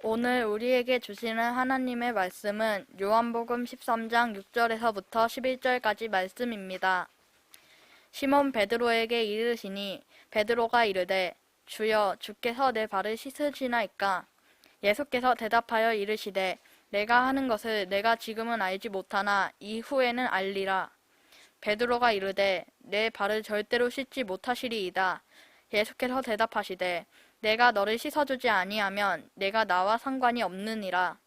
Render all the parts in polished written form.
오늘 우리에게 주시는 하나님의 말씀은 요한복음 13장 6절에서부터 11절까지 말씀입니다. 시몬 베드로에게 이르시니 베드로가 이르되 주여 주께서 내 발을 씻으시나이까? 예수께서 대답하여 이르시되 내가 하는 것을 내가 지금은 알지 못하나 이후에는 알리라. 베드로가 이르되 내 발을 절대로 씻지 못하시리이다. 예수께서 대답하시되 내가 너를 씻어주지 아니하면 내가 나와 상관이 없느니라.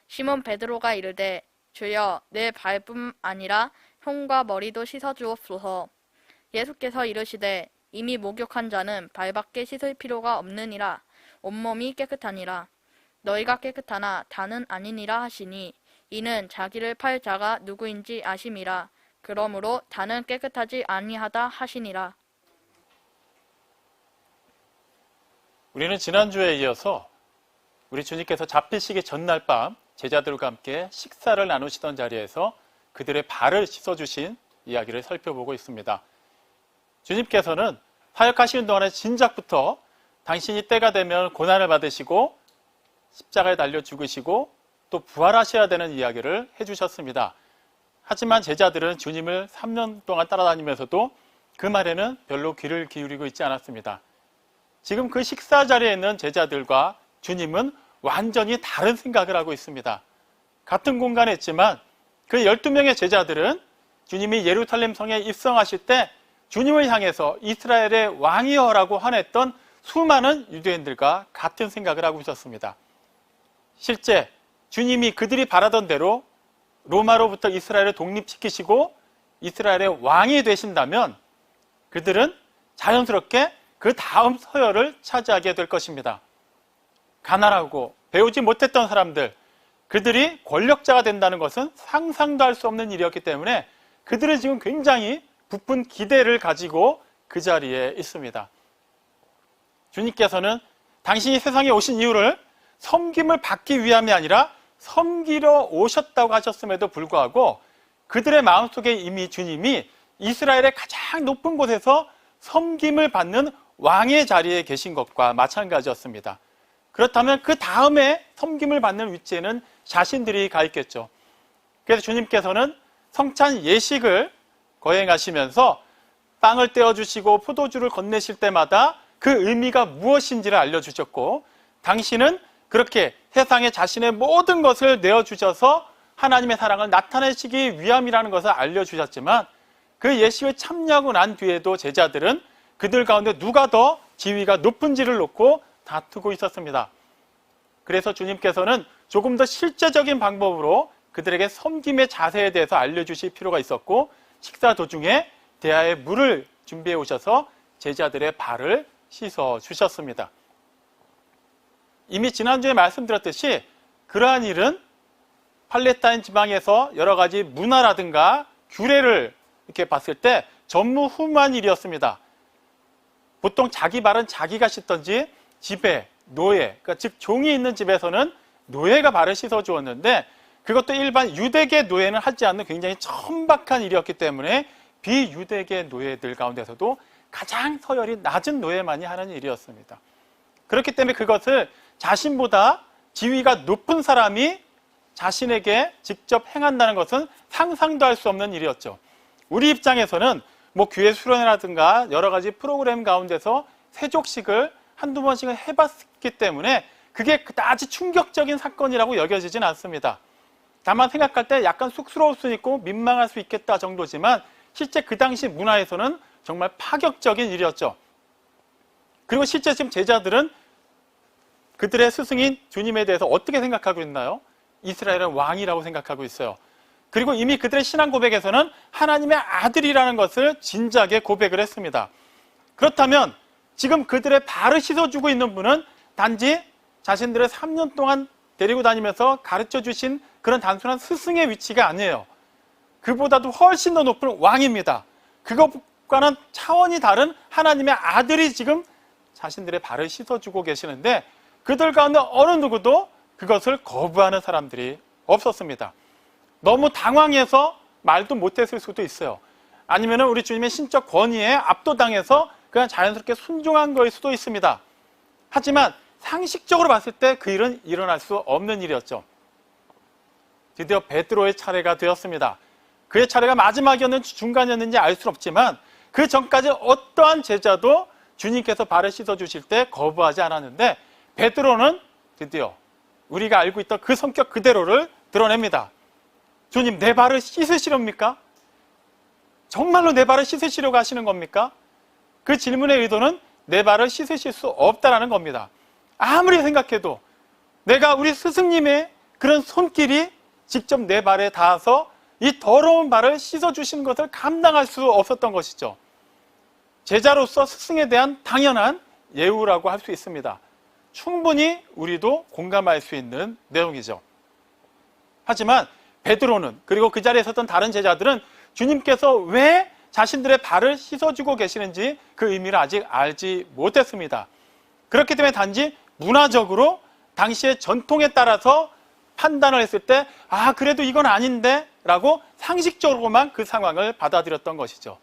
시몬 베드로가 이르되 주여 내 발뿐 아니라 손과 머리도 씻어주옵소서. 예수께서 이르시되 이미 목욕한 자는 발밖에 씻을 필요가 없느니라. 온몸이 깨끗하니라. 너희가 깨끗하나 다는 아니니라 하시니 이는 자기를 팔 자가 누구인지 아심이라. 그러므로 다는 깨끗하지 아니하다 하시니라. 우리는 지난주에 이어서 우리 주님께서 잡히시기 전날 밤 제자들과 함께 식사를 나누시던 자리에서 그들의 발을 씻어주신 이야기를 살펴보고 있습니다. 주님께서는 사역하시는 동안에 진작부터 당신이 때가 되면 고난을 받으시고 십자가에 달려 죽으시고 또 부활하셔야 되는 이야기를 해주셨습니다. 하지만 제자들은 주님을 3년 동안 따라다니면서도 그 말에는 별로 귀를 기울이고 있지 않았습니다. 지금 그 식사 자리에 있는 제자들과 주님은 완전히 다른 생각을 하고 있습니다. 같은 공간에 있지만 그 12명의 제자들은 주님이 예루살렘 성에 입성하실 때 주님을 향해서 이스라엘의 왕이여라고 환했던 수많은 유대인들과 같은 생각을 하고 있었습니다. 실제 주님이 그들이 바라던 대로 로마로부터 이스라엘을 독립시키시고 이스라엘의 왕이 되신다면 그들은 자연스럽게 그 다음 서열을 차지하게 될 것입니다. 가난하고 배우지 못했던 사람들, 그들이 권력자가 된다는 것은 상상도 할 수 없는 일이었기 때문에 그들은 지금 굉장히 부푼 기대를 가지고 그 자리에 있습니다. 주님께서는 당신이 세상에 오신 이유를 섬김을 받기 위함이 아니라 섬기러 오셨다고 하셨음에도 불구하고 그들의 마음속에 이미 주님이 이스라엘의 가장 높은 곳에서 섬김을 받는 왕의 자리에 계신 것과 마찬가지였습니다. 그렇다면 그 다음에 섬김을 받는 위치에는 자신들이 가 있겠죠. 그래서 주님께서는 성찬 예식을 거행하시면서 빵을 떼어주시고 포도주를 건네실 때마다 그 의미가 무엇인지를 알려주셨고 당신은 그렇게 세상에 자신의 모든 것을 내어주셔서 하나님의 사랑을 나타내시기 위함이라는 것을 알려주셨지만 그 예식을 참여하고 난 뒤에도 제자들은 그들 가운데 누가 더 지위가 높은지를 놓고 다투고 있었습니다. 그래서 주님께서는 조금 더 실제적인 방법으로 그들에게 섬김의 자세에 대해서 알려주실 필요가 있었고 식사 도중에 대야에 물을 준비해 오셔서 제자들의 발을 씻어 주셨습니다. 이미 지난주에 말씀드렸듯이 그러한 일은 팔레스타인 지방에서 여러 가지 문화라든가 규례를 이렇게 봤을 때 전무후무한 일이었습니다. 보통 자기 발은 자기가 씻던지 집에 노예, 그러니까 즉 종이 있는 집에서는 노예가 발을 씻어 주었는데 그것도 일반 유대계 노예는 하지 않는 굉장히 천박한 일이었기 때문에 비유대계 노예들 가운데서도 가장 서열이 낮은 노예만이 하는 일이었습니다. 그렇기 때문에 그것을 자신보다 지위가 높은 사람이 자신에게 직접 행한다는 것은 상상도 할 수 없는 일이었죠. 우리 입장에서는 뭐 교회 수련회라든가 여러 가지 프로그램 가운데서 세족식을 한두 번씩은 해봤기 때문에 그게 그다지 충격적인 사건이라고 여겨지진 않습니다. 다만 생각할 때 약간 쑥스러울 수 있고 민망할 수 있겠다 정도지만 실제 그 당시 문화에서는 정말 파격적인 일이었죠. 그리고 실제 지금 제자들은 그들의 스승인 주님에 대해서 어떻게 생각하고 있나요? 이스라엘은 왕이라고 생각하고 있어요. 그리고 이미 그들의 신앙 고백에서는 하나님의 아들이라는 것을 진작에 고백을 했습니다. 그렇다면 지금 그들의 발을 씻어주고 있는 분은 단지 자신들을 3년 동안 데리고 다니면서 가르쳐 주신 그런 단순한 스승의 위치가 아니에요. 그보다도 훨씬 더 높은 왕입니다. 그것과는 차원이 다른 하나님의 아들이 지금 자신들의 발을 씻어주고 계시는데 그들 가운데 어느 누구도 그것을 거부하는 사람들이 없었습니다. 너무 당황해서 말도 못했을 수도 있어요. 아니면 우리 주님의 신적 권위에 압도당해서 그냥 자연스럽게 순종한 거일 수도 있습니다. 하지만 상식적으로 봤을 때 그 일은 일어날 수 없는 일이었죠. 드디어 베드로의 차례가 되었습니다. 그의 차례가 마지막이었는지 중간이었는지 알 수는 없지만 그 전까지 어떠한 제자도 주님께서 발을 씻어주실 때 거부하지 않았는데 베드로는 드디어 우리가 알고 있던 그 성격 그대로를 드러냅니다. 주님, 내 발을 씻으시렵니까? 정말로 내 발을 씻으시려고 하시는 겁니까? 그 질문의 의도는 내 발을 씻으실 수 없다라는 겁니다. 아무리 생각해도 내가 우리 스승님의 그런 손길이 직접 내 발에 닿아서 이 더러운 발을 씻어주시는 것을 감당할 수 없었던 것이죠. 제자로서 스승에 대한 당연한 예우라고 할 수 있습니다. 충분히 우리도 공감할 수 있는 내용이죠. 하지만 베드로는, 그리고 그 자리에 섰던 다른 제자들은 주님께서 왜 자신들의 발을 씻어주고 계시는지 그 의미를 아직 알지 못했습니다. 그렇기 때문에 단지 문화적으로 당시의 전통에 따라서 판단을 했을 때 그래도 이건 아닌데 라고 상식적으로만 그 상황을 받아들였던 것이죠.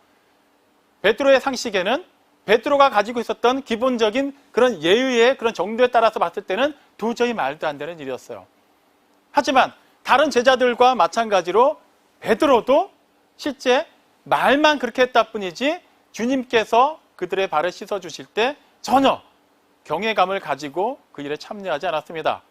베드로의 상식에는 베드로가 가지고 있었던 기본적인 그런 예의의 그런 정도에 따라서 봤을 때는 도저히 말도 안 되는 일이었어요. 하지만 다른 제자들과 마찬가지로 베드로도 실제 말만 그렇게 했다 뿐이지 주님께서 그들의 발을 씻어주실 때 전혀 경외감을 가지고 그 일에 참여하지 않았습니다.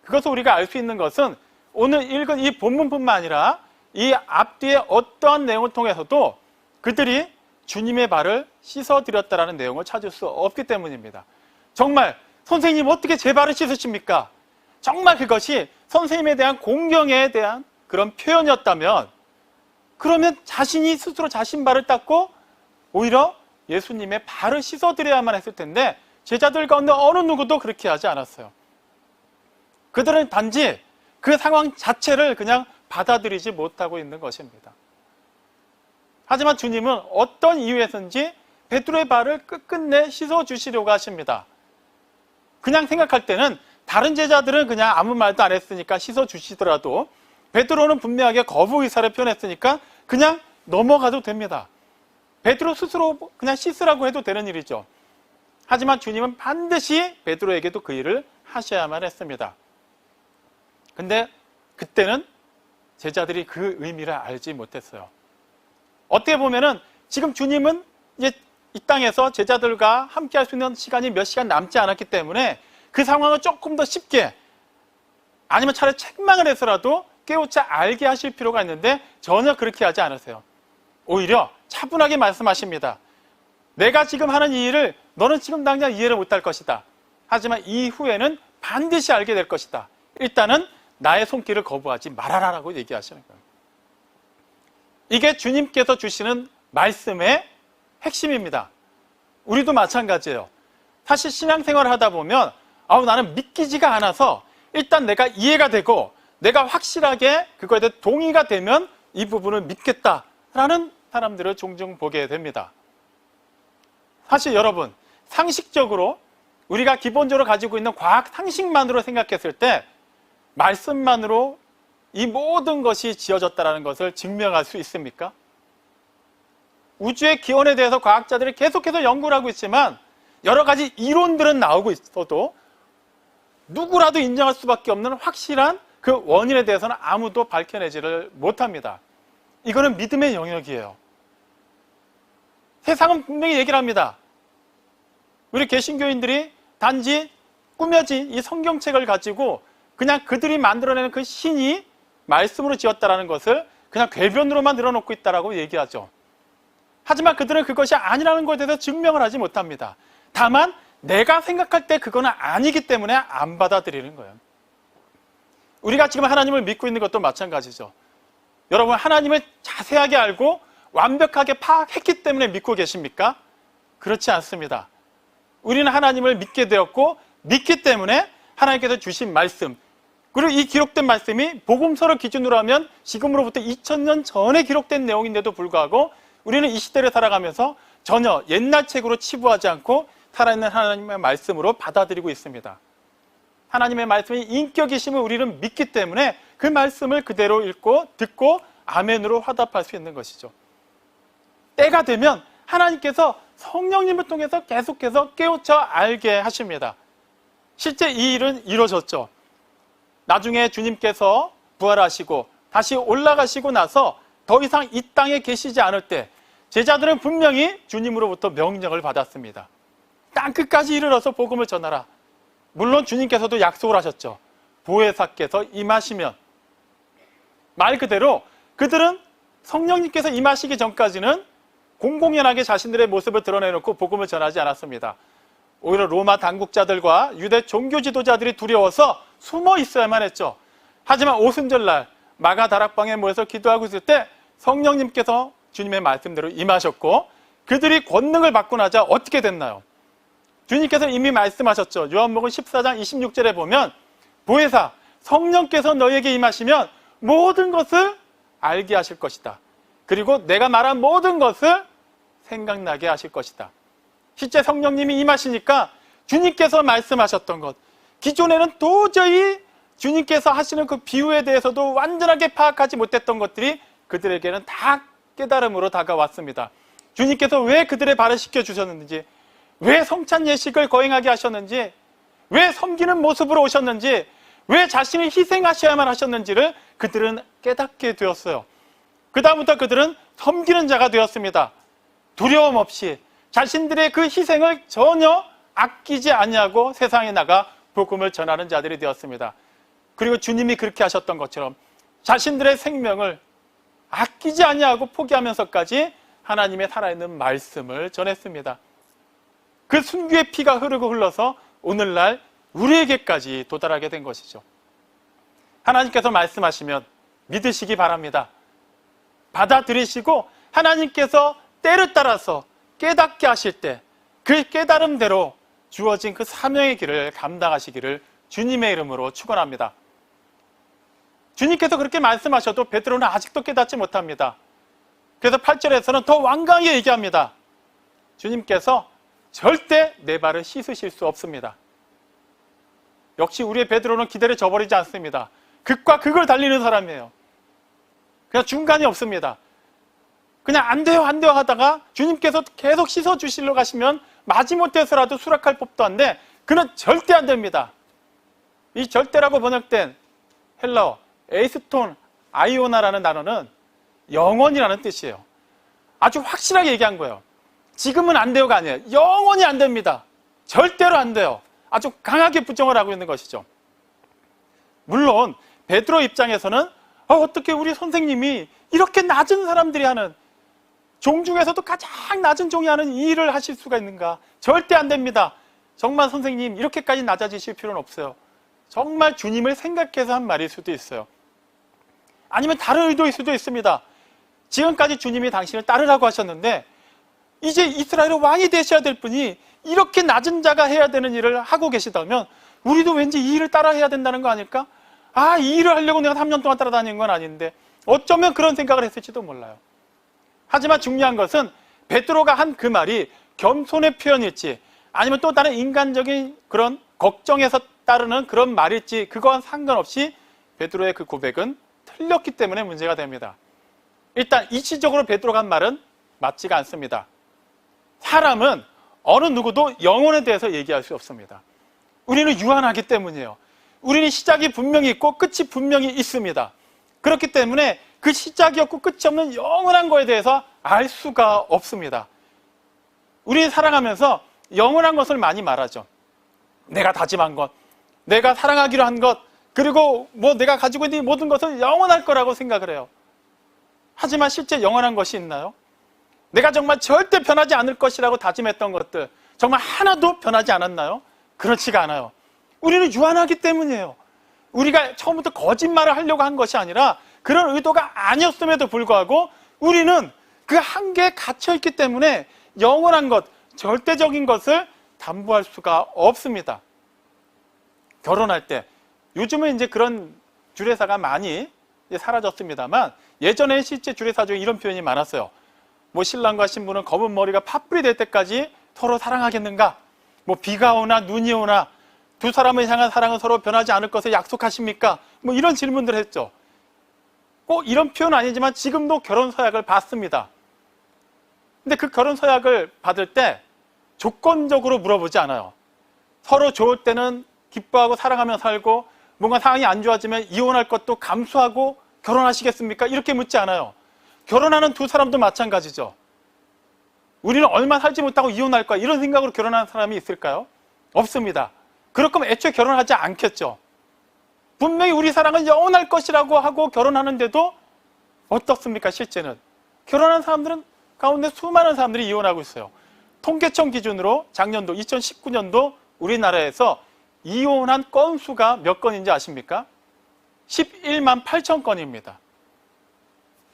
그것을 우리가 알 수 있는 것은 오늘 읽은 이 본문뿐만 아니라 이 앞뒤의 어떠한 내용을 통해서도 그들이 주님의 발을 씻어드렸다라는 내용을 찾을 수 없기 때문입니다. 정말 선생님 어떻게 제 발을 씻으십니까? 정말 그것이 선생님에 대한 공경에 대한 그런 표현이었다면 그러면 자신이 스스로 자신 발을 닦고 오히려 예수님의 발을 씻어드려야만 했을 텐데 제자들 가운데 어느 누구도 그렇게 하지 않았어요. 그들은 단지 그 상황 자체를 그냥 받아들이지 못하고 있는 것입니다. 하지만 주님은 어떤 이유에서인지 베드로의 발을 끝끝내 씻어주시려고 하십니다. 그냥 생각할 때는 다른 제자들은 그냥 아무 말도 안 했으니까 씻어주시더라도 베드로는 분명하게 거부 의사를 표현했으니까 그냥 넘어가도 됩니다. 베드로 스스로 그냥 씻으라고 해도 되는 일이죠. 하지만 주님은 반드시 베드로에게도 그 일을 하셔야만 했습니다. 근데 그때는 제자들이 그 의미를 알지 못했어요. 어떻게 보면은 지금 주님은 이제 이 땅에서 제자들과 함께 할 수 있는 시간이 몇 시간 남지 않았기 때문에 그 상황을 조금 더 쉽게 아니면 차라리 책망을 해서라도 깨우쳐 알게 하실 필요가 있는데 전혀 그렇게 하지 않으세요. 오히려 차분하게 말씀하십니다. 내가 지금 하는 이 일을 너는 지금 당장 이해를 못할 것이다. 하지만 이후에는 반드시 알게 될 것이다. 일단은 나의 손길을 거부하지 말아라라고 얘기하시는 거예요. 이게 주님께서 주시는 말씀의 핵심입니다. 우리도 마찬가지예요. 사실 신앙생활을 하다 보면 나는 믿기지가 않아서 일단 내가 이해가 되고 내가 확실하게 그거에 대해 동의가 되면 이 부분을 믿겠다라는 사람들을 종종 보게 됩니다. 사실 여러분, 상식적으로 우리가 기본적으로 가지고 있는 과학 상식만으로 생각했을 때 말씀만으로 이 모든 것이 지어졌다는 것을 증명할 수 있습니까? 우주의 기원에 대해서 과학자들이 계속해서 연구를 하고 있지만 여러 가지 이론들은 나오고 있어도 누구라도 인정할 수밖에 없는 확실한 그 원인에 대해서는 아무도 밝혀내지를 못합니다. 이거는 믿음의 영역이에요. 세상은 분명히 얘기를 합니다. 우리 개신교인들이 단지 꾸며진 이 성경책을 가지고 그냥 그들이 만들어내는 그 신이 말씀으로 지었다라는 것을 그냥 궤변으로만 늘어놓고 있다라고 얘기하죠. 하지만 그들은 그것이 아니라는 것에 대해서 증명을 하지 못합니다. 다만 내가 생각할 때 그거는 아니기 때문에 안 받아들이는 거예요. 우리가 지금 하나님을 믿고 있는 것도 마찬가지죠. 여러분, 하나님을 자세하게 알고 완벽하게 파악했기 때문에 믿고 계십니까? 그렇지 않습니다. 우리는 하나님을 믿게 되었고 믿기 때문에 하나님께서 주신 말씀, 그리고 이 기록된 말씀이 복음서를 기준으로 하면 지금으로부터 2000년 전에 기록된 내용인데도 불구하고 우리는 이 시대를 살아가면서 전혀 옛날 책으로 치부하지 않고 살아있는 하나님의 말씀으로 받아들이고 있습니다. 하나님의 말씀이 인격이심을 우리는 믿기 때문에 그 말씀을 그대로 읽고 듣고 아멘으로 화답할 수 있는 것이죠. 때가 되면 하나님께서 성령님을 통해서 계속해서 깨우쳐 알게 하십니다. 실제 이 일은 이루어졌죠. 나중에 주님께서 부활하시고 다시 올라가시고 나서 더 이상 이 땅에 계시지 않을 때 제자들은 분명히 주님으로부터 명령을 받았습니다. 땅 끝까지 이르러서 복음을 전하라. 물론 주님께서도 약속을 하셨죠. 보혜사께서 임하시면. 말 그대로 그들은 성령님께서 임하시기 전까지는 공공연하게 자신들의 모습을 드러내놓고 복음을 전하지 않았습니다. 오히려 로마 당국자들과 유대 종교 지도자들이 두려워서 숨어 있어야만 했죠. 하지만 오순절날 마가 다락방에 모여서 기도하고 있을 때 성령님께서 주님의 말씀대로 임하셨고 그들이 권능을 받고 나자 어떻게 됐나요? 주님께서 이미 말씀하셨죠. 요한복음 14장 26절에 보면 보혜사 성령께서 너희에게 임하시면 모든 것을 알게 하실 것이다. 그리고 내가 말한 모든 것을 생각나게 하실 것이다. 실제 성령님이 임하시니까 주님께서 말씀하셨던 것, 기존에는 도저히 주님께서 하시는 그 비유에 대해서도 완전하게 파악하지 못했던 것들이 그들에게는 다 깨달음으로 다가왔습니다. 주님께서 왜 그들의 발을 씻겨주셨는지, 왜 성찬 예식을 거행하게 하셨는지, 왜 섬기는 모습으로 오셨는지, 왜 자신을 희생하셔야만 하셨는지를 그들은 깨닫게 되었어요. 그 다음부터 그들은 섬기는 자가 되었습니다. 두려움 없이 자신들의 그 희생을 전혀 아끼지 아니하고 세상에 나가 복음을 전하는 자들이 되었습니다. 그리고 주님이 그렇게 하셨던 것처럼 자신들의 생명을 아끼지 아니하고 포기하면서까지 하나님의 살아있는 말씀을 전했습니다. 그 순교의 피가 흐르고 흘러서 오늘날 우리에게까지 도달하게 된 것이죠. 하나님께서 말씀하시면 믿으시기 바랍니다. 받아들이시고 하나님께서 때를 따라서 깨닫게 하실 때 그 깨달음대로 주어진 그 사명의 길을 감당하시기를 주님의 이름으로 축원합니다. 주님께서 그렇게 말씀하셔도 베드로는 아직도 깨닫지 못합니다. 그래서 8절에서는 더 완강히 얘기합니다. 주님께서 절대 내 발을 씻으실 수 없습니다. 역시 우리의 베드로는 기대를 저버리지 않습니다. 극과 극을 달리는 사람이에요. 그냥 중간이 없습니다. 그냥 안 돼요 하다가 주님께서 계속 씻어주시려 가시면 마지못해서라도 수락할 법도 한데 그는 절대 안 됩니다. 이 절대라고 번역된 헬라어 에이스톤 아이오나라는 단어는 영원이라는 뜻이에요. 아주 확실하게 얘기한 거예요. 지금은 안 돼요가 아니에요. 영원히 안 됩니다. 절대로 안 돼요. 아주 강하게 부정을 하고 있는 것이죠. 물론 베드로 입장에서는 어떻게 우리 선생님이 이렇게 낮은 사람들이 하는 종 중에서도 가장 낮은 종이 하는 이 일을 하실 수가 있는가? 절대 안 됩니다. 정말 선생님 이렇게까지 낮아지실 필요는 없어요. 정말 주님을 생각해서 한 말일 수도 있어요. 아니면 다른 의도일 수도 있습니다. 지금까지 주님이 당신을 따르라고 하셨는데 이제 이스라엘의 왕이 되셔야 될 분이 이렇게 낮은 자가 해야 되는 일을 하고 계시다면 우리도 왠지 이 일을 따라 해야 된다는 거 아닐까? 이 일을 하려고 내가 3년 동안 따라다니는 건 아닌데 어쩌면 그런 생각을 했을지도 몰라요. 하지만 중요한 것은 베드로가 한 그 말이 겸손의 표현일지 아니면 또 다른 인간적인 그런 걱정에서 따르는 그런 말일지 그거와는 상관없이 베드로의 그 고백은 틀렸기 때문에 문제가 됩니다. 일단 이치적으로 베드로가 한 말은 맞지가 않습니다. 사람은 어느 누구도 영혼에 대해서 얘기할 수 없습니다. 우리는 유한하기 때문이에요. 우리는 시작이 분명히 있고 끝이 분명히 있습니다. 그렇기 때문에 그 시작이 없고 끝이 없는 영원한 거에 대해서 알 수가 없습니다. 우리는 살아가면서 영원한 것을 많이 말하죠. 내가 다짐한 것, 내가 사랑하기로 한 것, 그리고 내가 가지고 있는 모든 것을 영원할 거라고 생각을 해요. 하지만 실제 영원한 것이 있나요? 내가 정말 절대 변하지 않을 것이라고 다짐했던 것들 정말 하나도 변하지 않았나요? 그렇지가 않아요. 우리는 유한하기 때문이에요. 우리가 처음부터 거짓말을 하려고 한 것이 아니라 그런 의도가 아니었음에도 불구하고 우리는 그 한계에 갇혀있기 때문에 영원한 것, 절대적인 것을 담보할 수가 없습니다. 결혼할 때 요즘은 이제 그런 주례사가 많이 사라졌습니다만 예전에 실제 주례사 중에 이런 표현이 많았어요. 신랑과 신부는 검은 머리가 팥불이 될 때까지 서로 사랑하겠는가? 비가 오나 눈이 오나 두 사람을 향한 사랑은 서로 변하지 않을 것을 약속하십니까? 이런 질문들을 했죠. 꼭 이런 표현은 아니지만 지금도 결혼 서약을 받습니다. 근데 그 결혼 서약을 받을 때 조건적으로 물어보지 않아요. 서로 좋을 때는 기뻐하고 사랑하며 살고 뭔가 상황이 안 좋아지면 이혼할 것도 감수하고 결혼하시겠습니까? 이렇게 묻지 않아요. 결혼하는 두 사람도 마찬가지죠. 우리는 얼마 살지 못하고 이혼할 거야 이런 생각으로 결혼하는 사람이 있을까요? 없습니다. 그럴 거면 애초에 결혼하지 않겠죠. 분명히 우리 사랑은 영원할 것이라고 하고 결혼하는데도 어떻습니까? 실제는 결혼한 사람들은 가운데 수많은 사람들이 이혼하고 있어요. 통계청 기준으로 작년도 2019년도 우리나라에서 이혼한 건수가 몇 건인지 아십니까? 11만 8천 건입니다.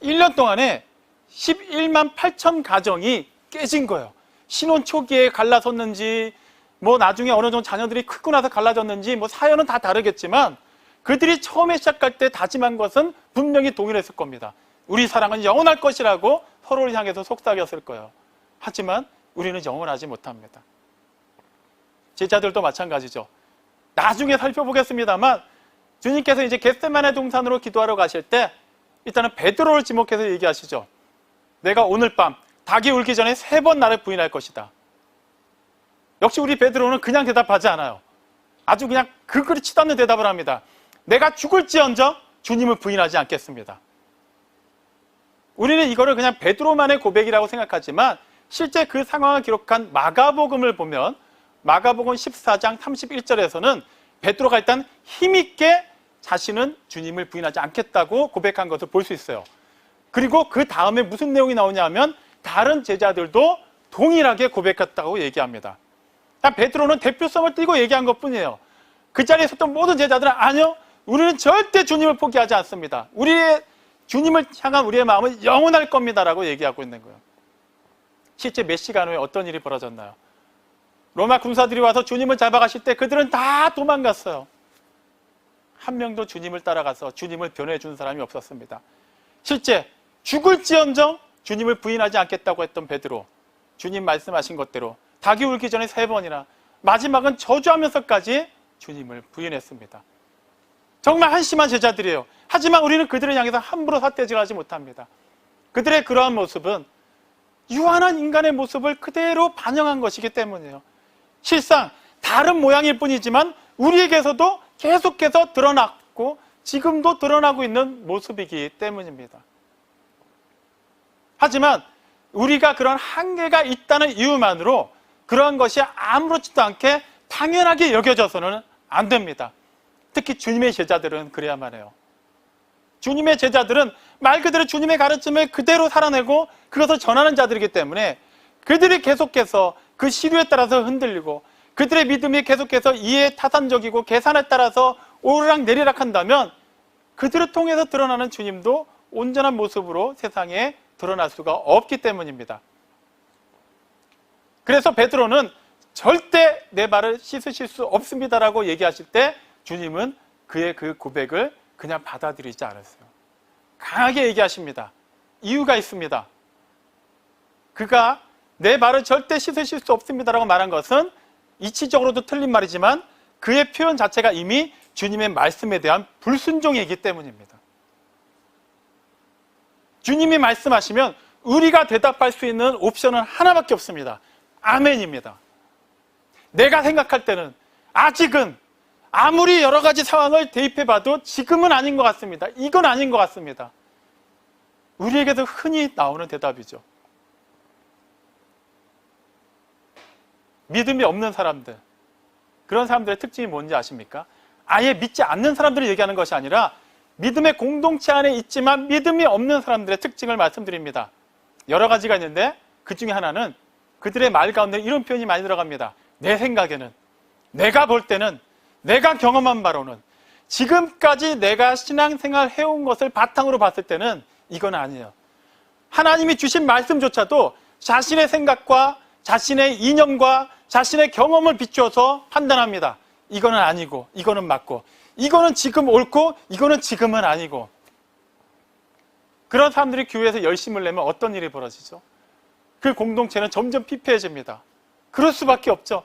1년 동안에 11만 8천 가정이 깨진 거예요. 신혼 초기에 갈라섰는지 뭐 나중에 어느 정도 자녀들이 크고 나서 갈라졌는지 뭐 사연은 다 다르겠지만 그들이 처음에 시작할 때 다짐한 것은 분명히 동일했을 겁니다. 우리 사랑은 영원할 것이라고 서로를 향해서 속삭였을 거예요. 하지만 우리는 영원하지 못합니다. 제자들도 마찬가지죠. 나중에 살펴보겠습니다만 주님께서 이제 겟세마네 동산으로 기도하러 가실 때 일단은 베드로를 지목해서 얘기하시죠. 내가 오늘 밤 닭이 울기 전에 3번 나를 부인할 것이다. 역시 우리 베드로는 그냥 대답하지 않아요. 아주 그냥 그렇지도 않는 대답을 합니다. 내가 죽을지언정 주님을 부인하지 않겠습니다. 우리는 이거를 그냥 베드로만의 고백이라고 생각하지만 실제 그 상황을 기록한 마가복음을 보면 마가복음 14장 31절에서는 베드로가 일단 힘있게 자신은 주님을 부인하지 않겠다고 고백한 것을 볼 수 있어요. 그리고 그 다음에 무슨 내용이 나오냐 하면 다른 제자들도 동일하게 고백했다고 얘기합니다. 베드로는 대표성을 띠고 얘기한 것뿐이에요. 그 자리에 있었던 모든 제자들은 아니요, 우리는 절대 주님을 포기하지 않습니다. 우리의 주님을 향한 우리의 마음은 영원할 겁니다라고 얘기하고 있는 거예요. 실제 몇 시간 후에 어떤 일이 벌어졌나요? 로마 군사들이 와서 주님을 잡아가실 때 그들은 다 도망갔어요. 한 명도 주님을 따라가서 주님을 변호해준 사람이 없었습니다. 실제 죽을지언정 주님을 부인하지 않겠다고 했던 베드로, 주님 말씀하신 것대로 닭이 울기 전에 3번이나 마지막은 저주하면서까지 주님을 부인했습니다. 정말 한심한 제자들이에요. 하지만 우리는 그들을 향해서 함부로 삿대질하지 못합니다. 그들의 그러한 모습은 유한한 인간의 모습을 그대로 반영한 것이기 때문이에요. 실상 다른 모양일 뿐이지만 우리에게서도 계속해서 드러났고 지금도 드러나고 있는 모습이기 때문입니다. 하지만 우리가 그런 한계가 있다는 이유만으로 그러한 것이 아무렇지도 않게 당연하게 여겨져서는 안 됩니다. 특히 주님의 제자들은 그래야만 해요. 주님의 제자들은 말 그대로 주님의 가르침을 그대로 살아내고 그것을 전하는 자들이기 때문에 그들이 계속해서 그 시류에 따라서 흔들리고 그들의 믿음이 계속해서 이해 타산적이고 계산에 따라서 오르락 내리락 한다면 그들을 통해서 드러나는 주님도 온전한 모습으로 세상에 드러날 수가 없기 때문입니다. 그래서 베드로는 절대 내 발을 씻으실 수 없습니다라고 얘기하실 때 주님은 그의 그 고백을 그냥 받아들이지 않았어요. 강하게 얘기하십니다. 이유가 있습니다. 그가 내 발을 절대 씻으실 수 없습니다라고 말한 것은 이치적으로도 틀린 말이지만 그의 표현 자체가 이미 주님의 말씀에 대한 불순종이기 때문입니다. 주님이 말씀하시면 우리가 대답할 수 있는 옵션은 하나밖에 없습니다. 아멘입니다. 내가 생각할 때는 아직은 아무리 여러 가지 상황을 대입해봐도 지금은 아닌 것 같습니다. 이건 아닌 것 같습니다. 우리에게도 흔히 나오는 대답이죠. 믿음이 없는 사람들, 그런 사람들의 특징이 뭔지 아십니까? 아예 믿지 않는 사람들이 얘기하는 것이 아니라 믿음의 공동체 안에 있지만 믿음이 없는 사람들의 특징을 말씀드립니다. 여러 가지가 있는데 그 중에 하나는 그들의 말 가운데 이런 표현이 많이 들어갑니다. 내 생각에는, 내가 볼 때는, 내가 경험한 바로는, 지금까지 내가 신앙생활 해온 것을 바탕으로 봤을 때는 이건 아니에요. 하나님이 주신 말씀조차도 자신의 생각과 자신의 이념과 자신의 경험을 비추어서 판단합니다. 이거는 아니고 이거는 맞고 이거는 지금 옳고 이거는 지금은 아니고. 그런 사람들이 교회에서 열심을 내면 어떤 일이 벌어지죠? 그 공동체는 점점 피폐해집니다. 그럴 수밖에 없죠.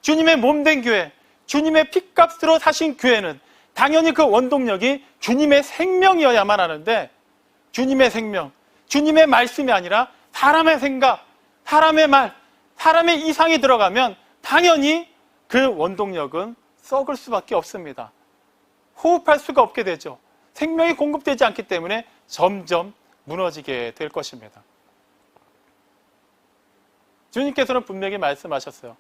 주님의 몸된 교회, 주님의 피값으로 사신 교회는 당연히 그 원동력이 주님의 생명이어야만 하는데 주님의 생명, 주님의 말씀이 아니라 사람의 생각, 사람의 말, 사람의 이상이 들어가면 당연히 그 원동력은 썩을 수밖에 없습니다. 호흡할 수가 없게 되죠. 생명이 공급되지 않기 때문에 점점 무너지게 될 것입니다. 주님께서는 분명히 말씀하셨어요.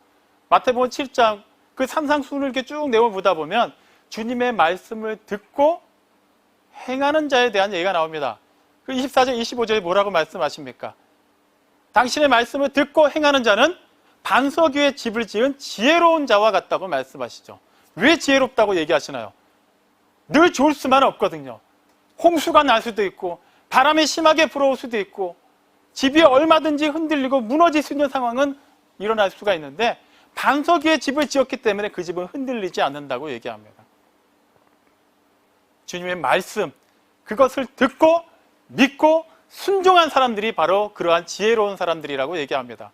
마태복음 7장 그 산상수훈을 이렇게 쭉 내어보다 보면 주님의 말씀을 듣고 행하는 자에 대한 얘기가 나옵니다. 그 24절, 25절에 뭐라고 말씀하십니까? 당신의 말씀을 듣고 행하는 자는 반석 위에 집을 지은 지혜로운 자와 같다고 말씀하시죠. 왜 지혜롭다고 얘기하시나요? 늘 좋을 수만 없거든요. 홍수가 날 수도 있고 바람이 심하게 불어올 수도 있고 집이 얼마든지 흔들리고 무너질 수 있는 상황은 일어날 수가 있는데 반석 위에 집을 지었기 때문에 그 집은 흔들리지 않는다고 얘기합니다. 주님의 말씀, 그것을 듣고 믿고 순종한 사람들이 바로 그러한 지혜로운 사람들이라고 얘기합니다.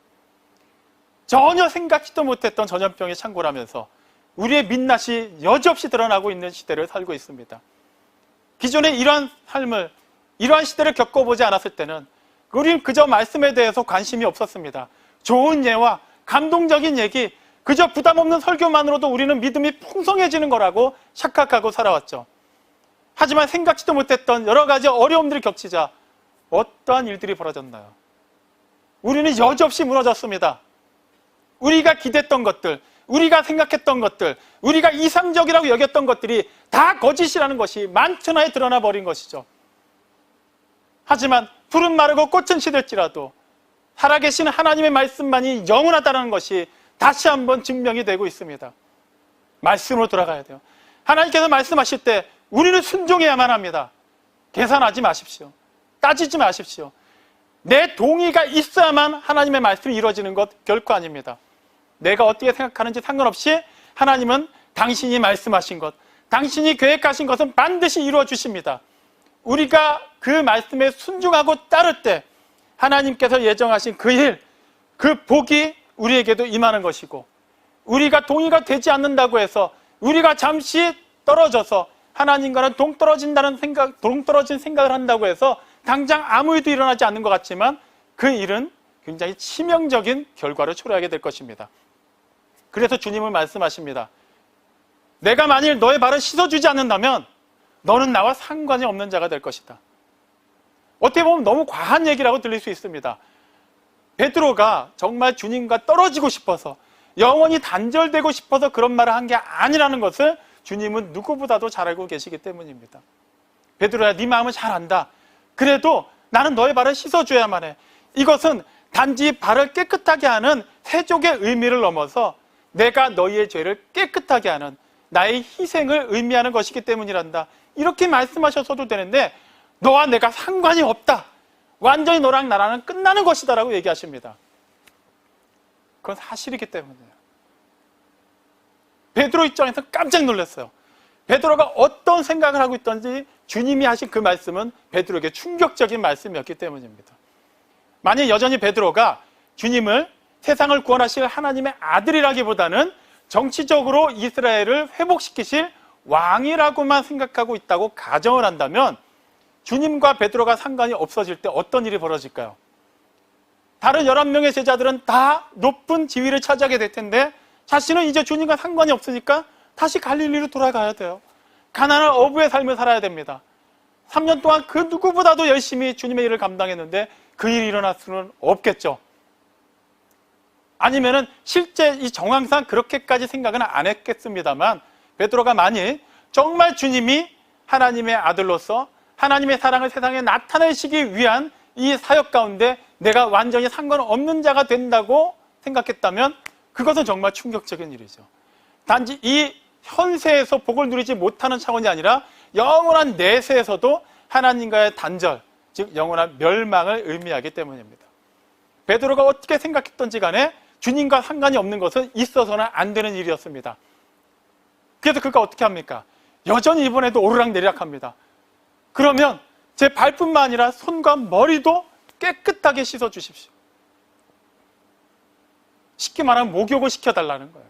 전혀 생각지도 못했던 전염병이 창궐하면서 우리의 민낯이 여지없이 드러나고 있는 시대를 살고 있습니다. 기존에 이러한 삶을, 이러한 시대를 겪어보지 않았을 때는 우리는 그저 말씀에 대해서 관심이 없었습니다. 좋은 예와 감동적인 얘기, 그저 부담 없는 설교만으로도 우리는 믿음이 풍성해지는 거라고 착각하고 살아왔죠. 하지만 생각지도 못했던 여러 가지 어려움들을 겪자 어떠한 일들이 벌어졌나요? 우리는 여지없이 무너졌습니다. 우리가 기대했던 것들, 우리가 생각했던 것들, 우리가 이상적이라고 여겼던 것들이 다 거짓이라는 것이 만천하에 드러나 버린 것이죠. 하지만 풀은 마르고 꽃은 시들지라도 살아계신 하나님의 말씀만이 영원하다는 것이 다시 한번 증명이 되고 있습니다. 말씀으로 돌아가야 돼요. 하나님께서 말씀하실 때 우리는 순종해야만 합니다. 계산하지 마십시오. 따지지 마십시오. 내 동의가 있어야만 하나님의 말씀이 이루어지는 것 결코 아닙니다. 내가 어떻게 생각하는지 상관없이 하나님은 당신이 말씀하신 것, 당신이 계획하신 것은 반드시 이루어 주십니다. 우리가 그 말씀에 순종하고 따를 때 하나님께서 예정하신 그 일, 그 복이 우리에게도 임하는 것이고, 우리가 동의가 되지 않는다고 해서 우리가 잠시 떨어져서 하나님과는 동떨어진 생각을 한다고 해서 당장 아무 일도 일어나지 않는 것 같지만 그 일은 굉장히 치명적인 결과를 초래하게 될 것입니다. 그래서 주님은 말씀하십니다. 내가 만일 너의 발을 씻어주지 않는다면 너는 나와 상관이 없는 자가 될 것이다. 어떻게 보면 너무 과한 얘기라고 들릴 수 있습니다. 베드로가 정말 주님과 떨어지고 싶어서, 영원히 단절되고 싶어서 그런 말을 한 게 아니라는 것을 주님은 누구보다도 잘 알고 계시기 때문입니다. 베드로야, 네 마음은 잘 안다. 그래도 나는 너의 발을 씻어줘야만 해. 이것은 단지 발을 깨끗하게 하는 세족의 의미를 넘어서 내가 너희의 죄를 깨끗하게 하는 나의 희생을 의미하는 것이기 때문이란다. 이렇게 말씀하셔서도 되는데 너와 내가 상관이 없다. 완전히 너랑 나랑은 끝나는 것이다 라고 얘기하십니다. 그건 사실이기 때문이에요. 베드로 입장에서 깜짝 놀랐어요. 베드로가 어떤 생각을 하고 있던지 주님이 하신 그 말씀은 베드로에게 충격적인 말씀이었기 때문입니다. 만약 여전히 베드로가 주님을 세상을 구원하실 하나님의 아들이라기보다는 정치적으로 이스라엘을 회복시키실 왕이라고만 생각하고 있다고 가정을 한다면 주님과 베드로가 상관이 없어질 때 어떤 일이 벌어질까요? 다른 11명의 제자들은 다 높은 지위를 차지하게 될 텐데 자신은 이제 주님과 상관이 없으니까 다시 갈릴리로 돌아가야 돼요. 가난한 어부의 삶을 살아야 됩니다. 3년 동안 그 누구보다도 열심히 주님의 일을 감당했는데 그 일이 일어날 수는 없겠죠. 아니면은 실제 이 정황상 그렇게까지 생각은 안 했겠습니다만 베드로가 만일 정말 주님이 하나님의 아들로서 하나님의 사랑을 세상에 나타내시기 위한 이 사역 가운데 내가 완전히 상관없는 자가 된다고 생각했다면 그것은 정말 충격적인 일이죠. 단지 이 현세에서 복을 누리지 못하는 차원이 아니라 영원한 내세에서도 하나님과의 단절, 즉 영원한 멸망을 의미하기 때문입니다. 베드로가 어떻게 생각했던지 간에 주님과 상관이 없는 것은 있어서는 안 되는 일이었습니다. 그래서 그가 어떻게 합니까? 여전히 이번에도 오르락내리락 합니다. 그러면 제 발뿐만 아니라 손과 머리도 깨끗하게 씻어주십시오. 쉽게 말하면 목욕을 시켜달라는 거예요.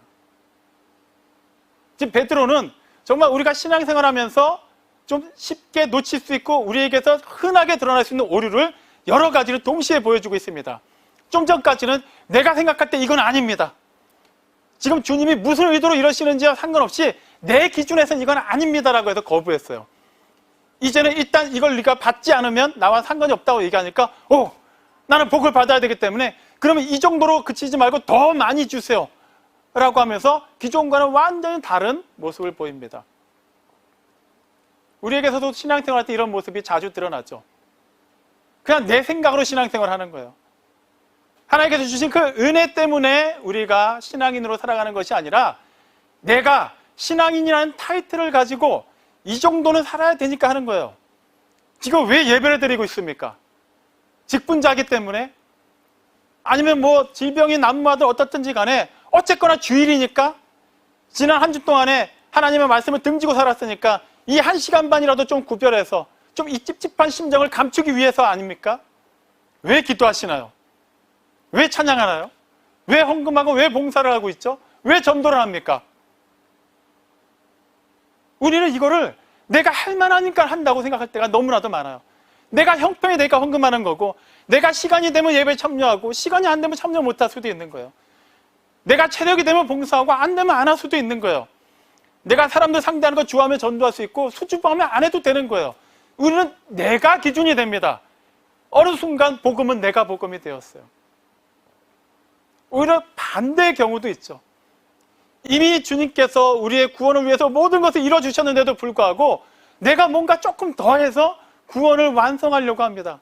지금 베드로는 정말 우리가 신앙생활하면서 좀 쉽게 놓칠 수 있고 우리에게서 흔하게 드러날 수 있는 오류를 여러 가지를 동시에 보여주고 있습니다. 좀 전까지는 내가 생각할 때 이건 아닙니다. 지금 주님이 무슨 의도로 이러시는지와 상관없이 내 기준에서는 이건 아닙니다라고 해서 거부했어요. 이제는 일단 이걸 네가 받지 않으면 나와 상관이 없다고 얘기하니까 나는 복을 받아야 되기 때문에 그러면 이 정도로 그치지 말고 더 많이 주세요 라고 하면서 기존과는 완전히 다른 모습을 보입니다. 우리에게서도 신앙생활할 때 이런 모습이 자주 드러나죠. 그냥 내 생각으로 신앙생활을 하는 거예요. 하나님께서 주신 그 은혜 때문에 우리가 신앙인으로 살아가는 것이 아니라 내가 신앙인이라는 타이틀을 가지고 이 정도는 살아야 되니까 하는 거예요. 지금 왜 예배를 드리고 있습니까? 직분자기 때문에? 아니면 뭐 질병이 난무하든 어떻든지 간에 어쨌거나 주일이니까? 지난 한 주 동안에 하나님의 말씀을 등지고 살았으니까 이 1시간 반이라도 좀 구별해서 좀 이 찝찝한 심정을 감추기 위해서 아닙니까? 왜 기도하시나요? 왜 찬양하나요? 왜 헌금하고 왜 봉사를 하고 있죠? 왜 전도를 합니까? 우리는 이거를 내가 할 만하니까 한다고 생각할 때가 너무나도 많아요. 내가 형편이 되니까 헌금하는 거고 내가 시간이 되면 예배에 참여하고 시간이 안 되면 참여 못할 수도 있는 거예요. 내가 체력이 되면 봉사하고 안 되면 안 할 수도 있는 거예요. 내가 사람들 상대하는 거 좋아하면 전도할 수 있고 수줍어하면 안 해도 되는 거예요. 우리는 내가 기준이 됩니다. 어느 순간 복음은 내가 복음이 되었어요. 오히려 반대의 경우도 있죠. 이미 주님께서 우리의 구원을 위해서 모든 것을 이뤄주셨는데도 불구하고 내가 뭔가 조금 더해서 구원을 완성하려고 합니다.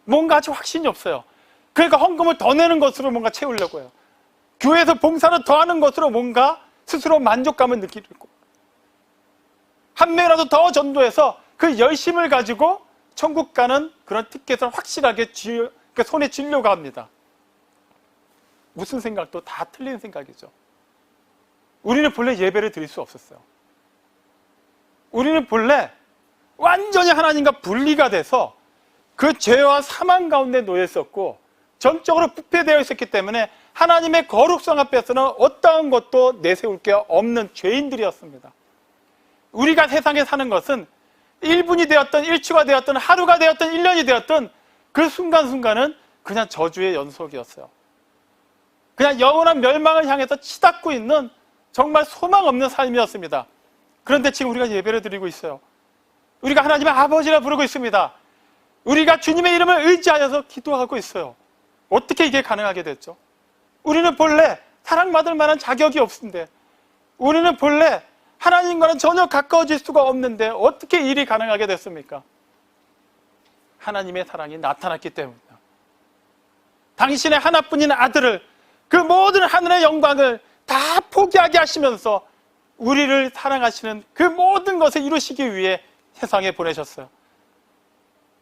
뭔가 아직 확신이 없어요. 그러니까 헌금을 더 내는 것으로 뭔가 채우려고 해요. 교회에서 봉사를 더 하는 것으로 뭔가 스스로 만족감을 느끼고 한 명이라도 더 전도해서 그 열심을 가지고 천국 가는 그런 티켓을 확실하게 손에 쥐려고 합니다. 무슨 생각도 다 틀린 생각이죠. 우리는 본래 예배를 드릴 수 없었어요. 우리는 본래 완전히 하나님과 분리가 돼서 그 죄와 사망 가운데 놓여 있었고 전적으로 부패되어 있었기 때문에 하나님의 거룩성 앞에서는 어떠한 것도 내세울 게 없는 죄인들이었습니다. 우리가 세상에 사는 것은 1분이 되었든 1초가 되었든 하루가 되었든 1년이 되었든 그 순간순간은 그냥 저주의 연속이었어요. 그냥 영원한 멸망을 향해서 치닫고 있는 정말 소망 없는 삶이었습니다. 그런데 지금 우리가 예배를 드리고 있어요. 우리가 하나님의 아버지라 부르고 있습니다. 우리가 주님의 이름을 의지하여서 기도하고 있어요. 어떻게 이게 가능하게 됐죠? 우리는 본래 사랑받을 만한 자격이 없는데 우리는 본래 하나님과는 전혀 가까워질 수가 없는데 어떻게 일이 가능하게 됐습니까? 하나님의 사랑이 나타났기 때문입니다. 당신의 하나뿐인 아들을 그 모든 하늘의 영광을 다 포기하게 하시면서 우리를 사랑하시는 그 모든 것을 이루시기 위해 세상에 보내셨어요.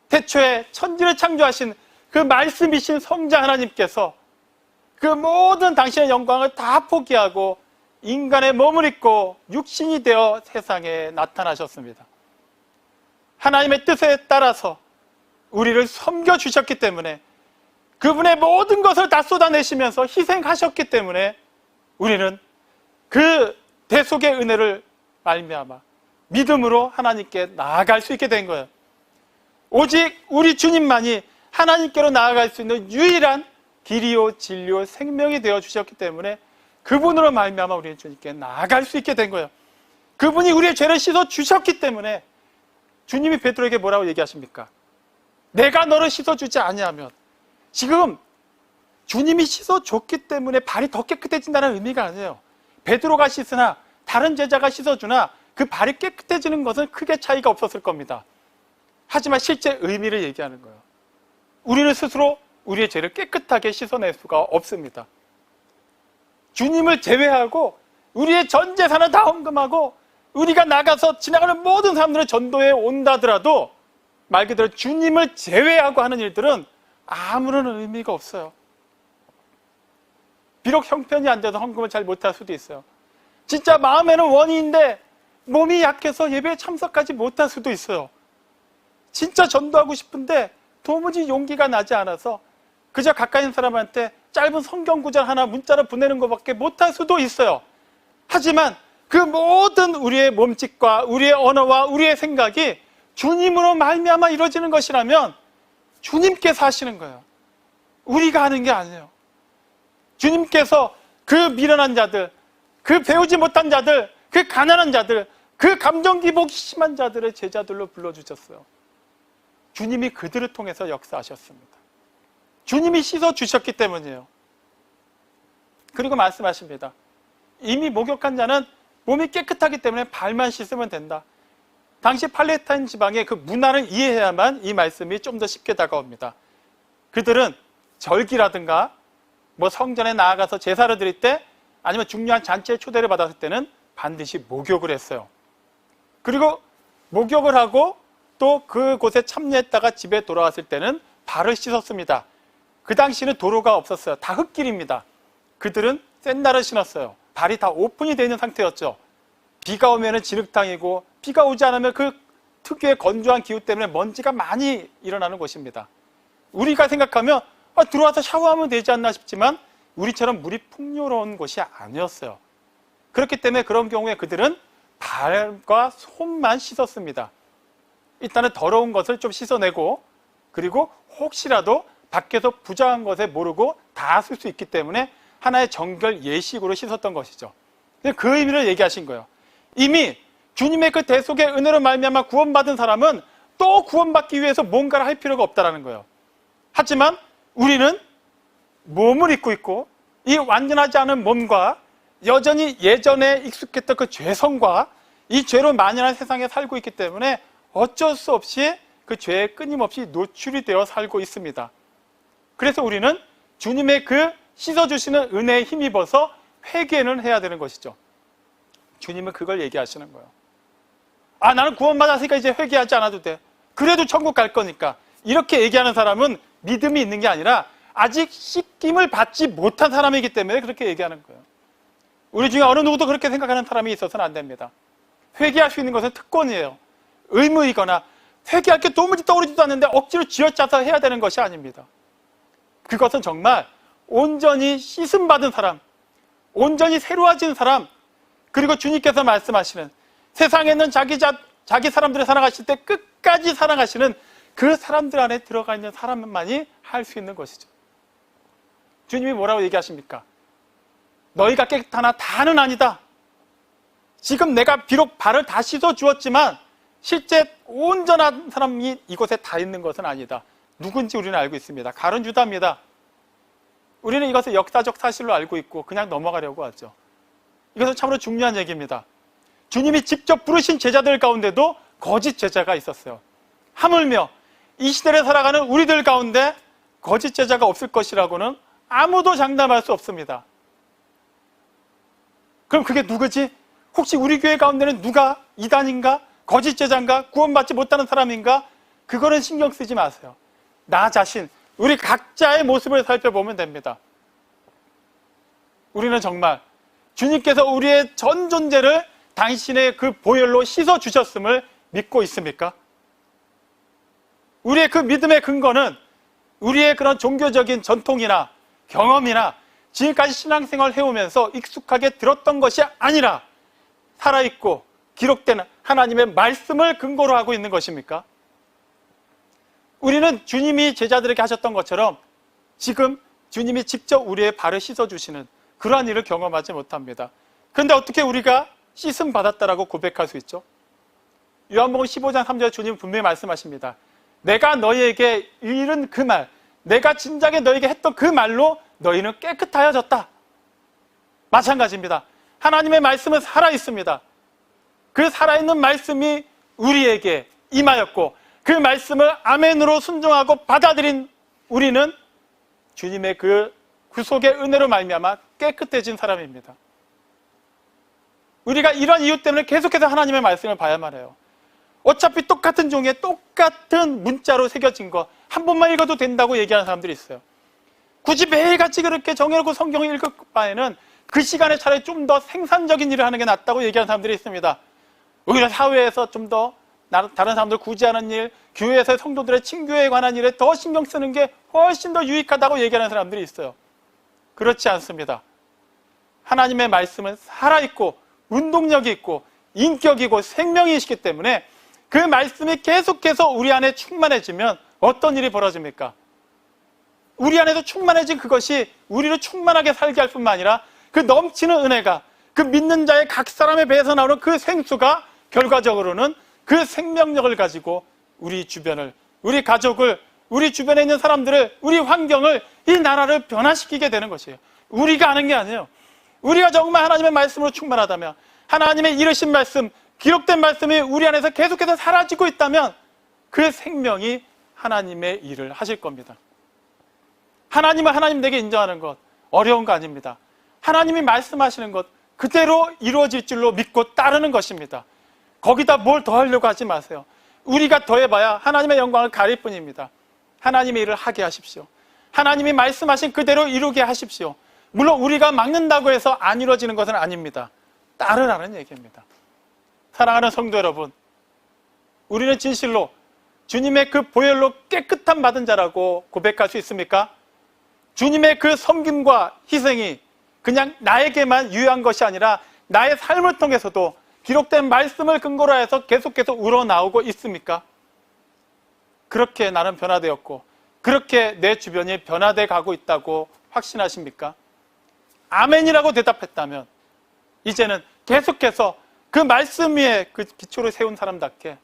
태초에 천지를 창조하신 그 말씀이신 성자 하나님께서 그 모든 당신의 영광을 다 포기하고 인간의 몸을 입고 육신이 되어 세상에 나타나셨습니다. 하나님의 뜻에 따라서 우리를 섬겨주셨기 때문에 그분의 모든 것을 다 쏟아내시면서 희생하셨기 때문에 우리는 그 대속의 은혜를 말미암아 믿음으로 하나님께 나아갈 수 있게 된 거예요. 오직 우리 주님만이 하나님께로 나아갈 수 있는 유일한 길이요 진리요 생명이 되어 주셨기 때문에 그분으로 말미암아 우리는 주님께 나아갈 수 있게 된 거예요. 그분이 우리의 죄를 씻어 주셨기 때문에 주님이 베드로에게 뭐라고 얘기하십니까? 내가 너를 씻어 주지 아니하면 지금 주님이 씻어 줬기 때문에 발이 더 깨끗해진다는 의미가 아니에요. 베드로가 씻으나 다른 제자가 씻어 주나 그 발이 깨끗해지는 것은 크게 차이가 없었을 겁니다. 하지만 실제 의미를 얘기하는 거예요. 우리는 스스로 우리의 죄를 깨끗하게 씻어낼 수가 없습니다. 주님을 제외하고 우리의 전 재산을 다 헌금하고 우리가 나가서 지나가는 모든 사람들을 전도해 온다더라도 말 그대로 주님을 제외하고 하는 일들은 아무런 의미가 없어요. 비록 형편이 안 돼서 헌금을 잘 못할 수도 있어요. 진짜 마음에는 원인인데 몸이 약해서 예배에 참석하지 못할 수도 있어요. 진짜 전도하고 싶은데 도무지 용기가 나지 않아서 그저 가까이 있는 사람한테 짧은 성경 구절 하나 문자로 보내는 것밖에 못할 수도 있어요. 하지만 그 모든 우리의 몸짓과 우리의 언어와 우리의 생각이 주님으로 말미암아 이루어지는 것이라면 주님께서 하시는 거예요. 우리가 하는 게 아니에요. 주님께서 그 미련한 자들, 그 배우지 못한 자들, 그 가난한 자들, 그 감정 기복이 심한 자들의 제자들로 불러주셨어요. 주님이 그들을 통해서 역사하셨습니다. 주님이 씻어주셨기 때문이에요. 그리고 말씀하십니다. 이미 목욕한 자는 몸이 깨끗하기 때문에 발만 씻으면 된다. 당시 팔레스타인 지방의 그 문화를 이해해야만 이 말씀이 좀 더 쉽게 다가옵니다. 그들은 절기라든가 뭐 성전에 나아가서 제사를 드릴 때 아니면 중요한 잔치에 초대를 받았을 때는 반드시 목욕을 했어요. 그리고 목욕을 하고 또 그곳에 참여했다가 집에 돌아왔을 때는 발을 씻었습니다. 그 당시는 도로가 없었어요. 다 흙길입니다. 그들은 샌들을 신었어요. 발이 다 오픈이 되어 있는 상태였죠. 비가 오면 진흙탕이고 비가 오지 않으면 그 특유의 건조한 기후 때문에 먼지가 많이 일어나는 곳입니다. 우리가 생각하면 들어와서 샤워하면 되지 않나 싶지만 우리처럼 물이 풍요로운 곳이 아니었어요. 그렇기 때문에 그런 경우에 그들은 발과 손만 씻었습니다. 일단은 더러운 것을 좀 씻어내고 그리고 혹시라도 밖에서 부정한 것에 모르고 다 쓸 수 있기 때문에 하나의 정결 예식으로 씻었던 것이죠. 그 의미를 얘기하신 거예요. 이미 주님의 그 대속의 은혜로 말미암아 구원받은 사람은 또 구원받기 위해서 뭔가를 할 필요가 없다는 거예요. 하지만 우리는 몸을 입고 있고 이 완전하지 않은 몸과 여전히 예전에 익숙했던 그 죄성과 이 죄로 만연한 세상에 살고 있기 때문에 어쩔 수 없이 그 죄에 끊임없이 노출이 되어 살고 있습니다. 그래서 우리는 주님의 그 씻어주시는 은혜에 힘입어서 회개는 해야 되는 것이죠. 주님은 그걸 얘기하시는 거예요. 나는 구원받았으니까 이제 회개하지 않아도 돼. 그래도 천국 갈 거니까. 이렇게 얘기하는 사람은 믿음이 있는 게 아니라 아직 씻김을 받지 못한 사람이기 때문에 그렇게 얘기하는 거예요. 우리 중에 어느 누구도 그렇게 생각하는 사람이 있어서는 안 됩니다. 회개할 수 있는 것은 특권이에요. 의무이거나 회개할 게 도무지 떠오르지도 않는데 억지로 쥐어짜서 해야 되는 것이 아닙니다. 그것은 정말 온전히 씻음받은 사람, 온전히 새로워진 사람, 그리고 주님께서 말씀하시는 세상에는 자기 사람들을 사랑하실 때 끝까지 사랑하시는 그 사람들 안에 들어가 있는 사람만이 할 수 있는 것이죠. 주님이 뭐라고 얘기하십니까? 너희가 깨끗하나 다는 아니다. 지금 내가 비록 발을 다 씻어 주었지만 실제 온전한 사람이 이곳에 다 있는 것은 아니다. 누군지 우리는 알고 있습니다. 가룟 유다입니다. 우리는 이것을 역사적 사실로 알고 있고 그냥 넘어가려고 하죠. 이것은 참으로 중요한 얘기입니다. 주님이 직접 부르신 제자들 가운데도 거짓 제자가 있었어요. 하물며 이 시대를 살아가는 우리들 가운데 거짓 제자가 없을 것이라고는 아무도 장담할 수 없습니다. 그럼 그게 누구지? 혹시 우리 교회 가운데는 누가 이단인가? 거짓 제자인가? 구원받지 못하는 사람인가? 그거는 신경 쓰지 마세요. 나 자신, 우리 각자의 모습을 살펴보면 됩니다. 우리는 정말 주님께서 우리의 전 존재를 당신의 그 보혈로 씻어주셨음을 믿고 있습니까? 우리의 그 믿음의 근거는 우리의 그런 종교적인 전통이나 경험이나 지금까지 신앙생활을 해오면서 익숙하게 들었던 것이 아니라 살아있고 기록된 하나님의 말씀을 근거로 하고 있는 것입니까? 우리는 주님이 제자들에게 하셨던 것처럼 지금 주님이 직접 우리의 발을 씻어주시는 그러한 일을 경험하지 못합니다. 그런데 어떻게 우리가 씻음 받았다라고 고백할 수 있죠? 요한복음 15장 3절에 주님은 분명히 말씀하십니다. 내가 너희에게 이른 그 말, 내가 진작에 너희에게 했던 그 말로 너희는 깨끗하여졌다. 마찬가지입니다. 하나님의 말씀은 살아있습니다. 그 살아있는 말씀이 우리에게 임하였고 그 말씀을 아멘으로 순종하고 받아들인 우리는 주님의 그 구속의 은혜로 말미암아 깨끗해진 사람입니다. 우리가 이런 이유 때문에 계속해서 하나님의 말씀을 봐야만 해요. 어차피 똑같은 종이에 똑같은 문자로 새겨진 거 한 번만 읽어도 된다고 얘기하는 사람들이 있어요. 굳이 매일같이 그렇게 정해놓고 성경을 읽을 바에는 그 시간에 차라리 좀 더 생산적인 일을 하는 게 낫다고 얘기하는 사람들이 있습니다. 오히려 사회에서 좀 더 다른 사람들 구제하는 일, 교회에서 성도들의 친교에 관한 일에 더 신경 쓰는 게 훨씬 더 유익하다고 얘기하는 사람들이 있어요. 그렇지 않습니다. 하나님의 말씀은 살아있고 운동력이 있고 인격이고 생명이시기 때문에 그 말씀이 계속해서 우리 안에 충만해지면 어떤 일이 벌어집니까? 우리 안에서 충만해진 그것이 우리를 충만하게 살게 할 뿐만 아니라 그 넘치는 은혜가 그 믿는 자의 각 사람의 배에서 나오는 그 생수가 결과적으로는 그 생명력을 가지고 우리 주변을, 우리 가족을, 우리 주변에 있는 사람들을, 우리 환경을, 이 나라를 변화시키게 되는 것이에요. 우리가 아는 게 아니에요. 우리가 정말 하나님의 말씀으로 충만하다면, 하나님의 이르신 말씀, 기록된 말씀이 우리 안에서 계속해서 사라지고 있다면 그 생명이 하나님의 일을 하실 겁니다. 하나님을 하나님 되게 인정하는 것 어려운 거 아닙니다. 하나님이 말씀하시는 것 그대로 이루어질 줄로 믿고 따르는 것입니다. 거기다 뭘 더하려고 하지 마세요. 우리가 더해봐야 하나님의 영광을 가릴 뿐입니다. 하나님의 일을 하게 하십시오. 하나님이 말씀하신 그대로 이루게 하십시오. 물론 우리가 막는다고 해서 안 이루어지는 것은 아닙니다. 따르라는 얘기입니다. 사랑하는 성도 여러분, 우리는 진실로 주님의 그 보혈로 깨끗함 받은 자라고 고백할 수 있습니까? 주님의 그 섬김과 희생이 그냥 나에게만 유효한 것이 아니라 나의 삶을 통해서도 기록된 말씀을 근거로 해서 계속해서 우러나오고 있습니까? 그렇게 나는 변화되었고 그렇게 내 주변이 변화돼 가고 있다고 확신하십니까? 아멘이라고 대답했다면 이제는 계속해서 그 말씀 위에 그 기초를 세운 사람답게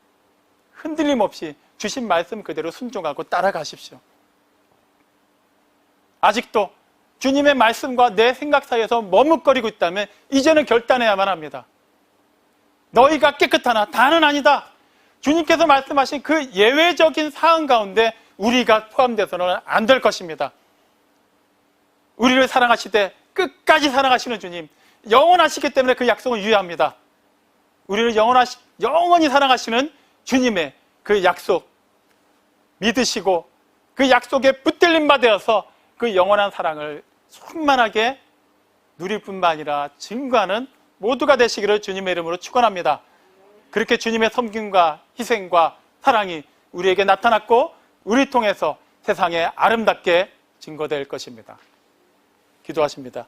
흔들림 없이 주신 말씀 그대로 순종하고 따라가십시오. 아직도 주님의 말씀과 내 생각 사이에서 머뭇거리고 있다면 이제는 결단해야만 합니다. 너희가 깨끗하나 다는 아니다. 주님께서 말씀하신 그 예외적인 사안 가운데 우리가 포함돼서는 안 될 것입니다. 우리를 사랑하시되 끝까지 사랑하시는 주님, 영원하시기 때문에 그 약속은 유효합니다. 우리를 영원히 사랑하시는 주님의 그 약속 믿으시고 그 약속에 붙들림 받아서 그 영원한 사랑을 충만하게 누릴 뿐만 아니라 증거하는 모두가 되시기를 주님의 이름으로 축원합니다. 그렇게 주님의 섬김과 희생과 사랑이 우리에게 나타났고 우리 통해서 세상에 아름답게 증거될 것입니다. 기도하십니다.